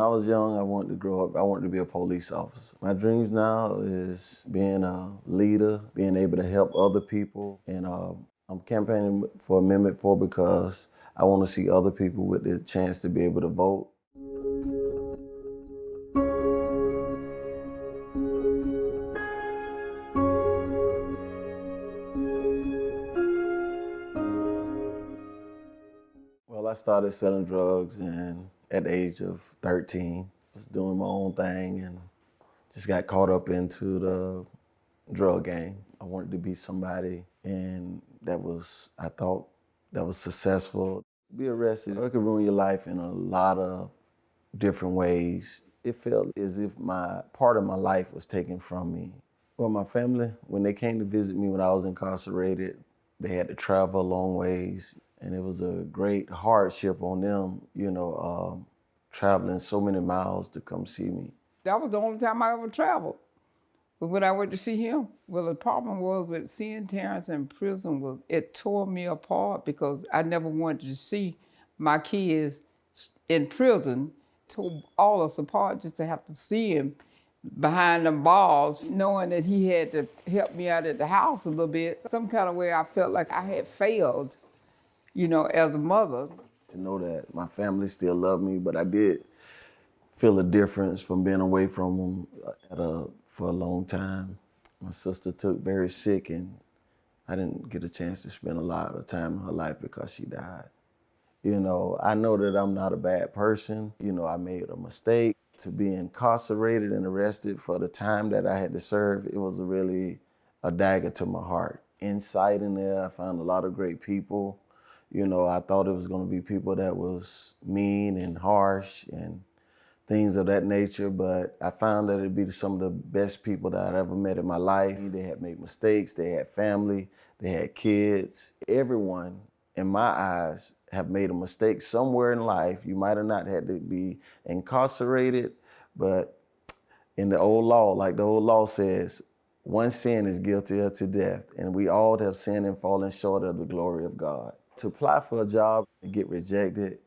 I was young, I wanted to grow up, I wanted to be a police officer. My dreams now is being a leader, being able to help other people, and I'm campaigning for Amendment 4 because I want to see other people with the chance to be able to vote. Well, I started selling drugs and at the age of 13, was doing my own thing and just got caught up into the drug game. I wanted to be somebody and I thought that was successful. Be arrested, it could ruin your life in a lot of different ways. It felt as if part of my life was taken from me. Well, my family, when they came to visit me when I was incarcerated, they had to travel a long ways, and it was a great hardship on them, traveling so many miles to come see me. That was the only time I ever traveled. But when I went to see him, well, the problem was with seeing Terrance in prison it tore me apart because I never wanted to see my kids in prison. It tore all us apart just to have to see him behind the bars, knowing that he had to help me out at the house a little bit. Some kind of way I felt like I had failed, as a mother. To know that my family still loved me, but I did feel a difference from being away from them for a long time. My sister took very sick and I didn't get a chance to spend a lot of time in her life because she died. I know that I'm not a bad person. I made a mistake. To be incarcerated and arrested for the time that I had to serve, it was really a dagger to my heart. Inside in there, I found a lot of great people. I thought it was gonna be people that was mean and harsh and things of that nature, but I found that it'd be some of the best people that I'd ever met in my life. They had made mistakes, they had family, they had kids. Everyone, in my eyes, have made a mistake somewhere in life. You might have not had to be incarcerated, but in the old law, like the old law says, one sin is guilty unto death, and we all have sinned and fallen short of the glory of God. To apply for a job and get rejected,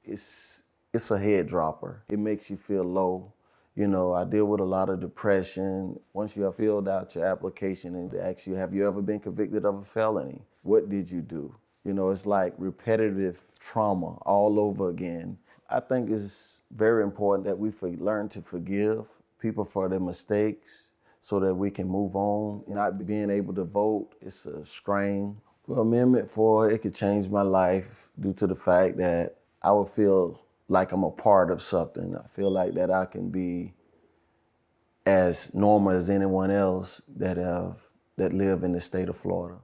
it's a head dropper. It makes you feel low. I deal with a lot of depression. Once you have filled out your application and they ask you, have you ever been convicted of a felony? What did you do? It's like repetitive trauma all over again. I think it's very important that we learn to forgive people for their mistakes so that we can move on. Not being able to vote, it's a strain. Well, Amendment 4, it could change my life due to the fact that I would feel like I'm a part of something. I feel like that I can be as normal as anyone else that live in the state of Florida.